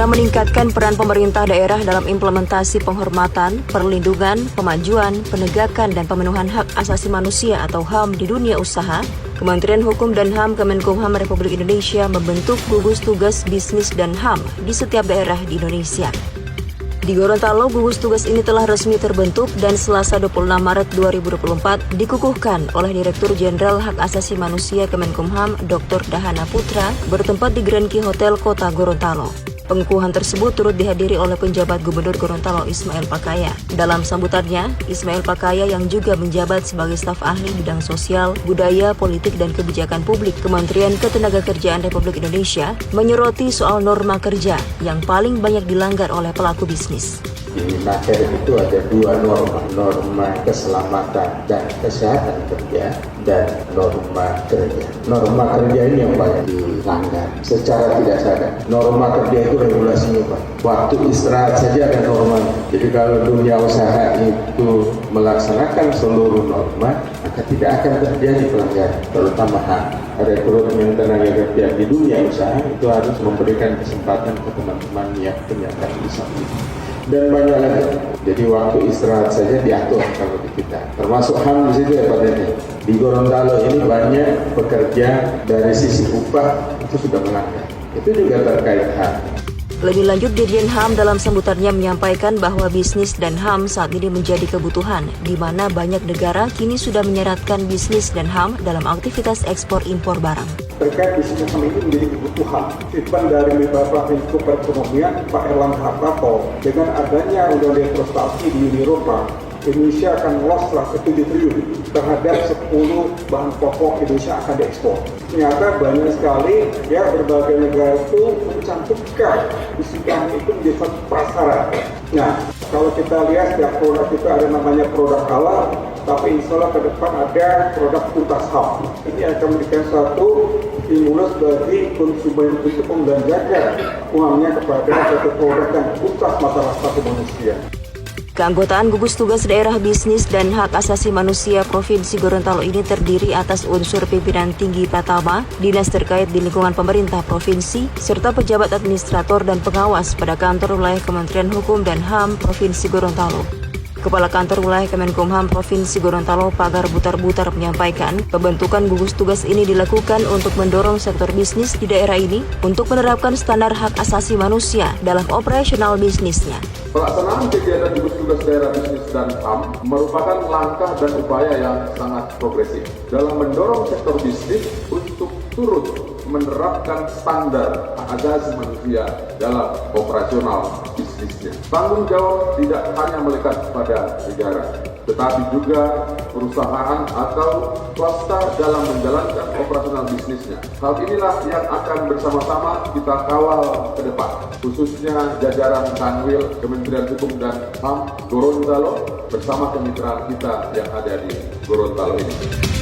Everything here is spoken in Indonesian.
guna meningkatkan peran pemerintah daerah dalam implementasi penghormatan, perlindungan, pemajuan, penegakan, dan pemenuhan hak asasi manusia atau HAM di dunia usaha, Kementerian Hukum dan HAM Kemenkumham Republik Indonesia membentuk gugus tugas bisnis dan HAM di setiap daerah di Indonesia. Di Gorontalo, gugus tugas ini telah resmi terbentuk dan Selasa 26 Maret 2024 dikukuhkan oleh Direktur Jenderal Hak Asasi Manusia Kemenkumham Dr. Dahana Putra bertempat di Grand Ki Hotel Kota Gorontalo. Pengukuhan tersebut turut dihadiri oleh penjabat Gubernur Gorontalo Ismail Pakaya. Dalam sambutannya, Ismail Pakaya yang juga menjabat sebagai staf ahli bidang sosial, budaya, politik, dan kebijakan publik Kementerian Ketenagakerjaan Republik Indonesia menyoroti soal norma kerja yang paling banyak dilanggar oleh pelaku bisnis. Di Naker itu ada dua norma keselamatan dan kesehatan kerja dan norma kerja. Norma kerja ini yang banyak dilanggar secara tidak sadar. Norma kerja itu regulasinya Pak. Waktu istirahat saja ada norma. Jadi kalau dunia usaha itu melaksanakan seluruh norma, maka tidak akan terjadi pelanggaran, terutama HAM. Rekrutmen tenaga kerja di dunia usaha itu harus memberikan kesempatan ke teman-teman yang penyandang disabilitas. Dan banyak lagi. Jadi waktu istirahat saja diatur kalau di kita. Termasuk HAM di situ ya Pak Dede. Di Gorontalo ini banyak pekerja dari sisi upah itu sudah melanggar. Itu juga terkait HAM. Lebih lanjut, Dirjen HAM dalam sambutannya menyampaikan bahwa bisnis dan HAM saat ini menjadi kebutuhan, di mana banyak negara kini sudah menyeratkan bisnis dan HAM dalam aktivitas ekspor-impor barang. Terkait bisnis HAM ini menjadi kebutuhan. Titipan dari Bapak Menko Perekonomian, Pak Erlangga Hartarto, dengan adanya undang-undang prestasi di Uni Eropa, Indonesia akan loss 7 triliun terhadap 10 bahan pokok Indonesia akan diekspor. Ternyata banyak sekali ya berbagai negara itu mencantumkan bisnis itu menjadi satu prasarat. Nah, kalau kita lihat setiap produk kita ada namanya produk halal, tapi insya Allah ke depan ada produk tuntas HAM. Ini akan memberikan suatu stimulus bagi konsumen untuk membelanjakan uangnya kepada satu produk yang tuntas masalah satu manusia. Keanggotaan gugus tugas daerah bisnis dan hak asasi manusia Provinsi Gorontalo ini terdiri atas unsur pimpinan tinggi Pratama, dinas terkait di lingkungan pemerintah provinsi, serta pejabat administrator dan pengawas pada kantor wilayah Kementerian Hukum dan HAM Provinsi Gorontalo. Kepala Kantor Wilayah Kemenkumham Provinsi Gorontalo Pagar Butar-Butar menyampaikan, pembentukan gugus tugas ini dilakukan untuk mendorong sektor bisnis di daerah ini untuk menerapkan standar hak asasi manusia dalam operasional bisnisnya. Pelaksanaan kegiatan gugus tugas daerah bisnis dan HAM merupakan langkah dan upaya yang sangat progresif dalam mendorong sektor bisnis untuk turut menerapkan standar hak asasi manusia dalam operasional bisnisnya. Tanggung jawab tidak hanya melekat pada negara, tetapi juga perusahaan atau swasta dalam menjalankan operasional bisnisnya. Hal inilah yang akan bersama-sama kita kawal ke depan, khususnya jajaran Kanwil Kementerian Hukum dan HAM Gorontalo bersama kemitraan kita yang ada di Gorontalo ini.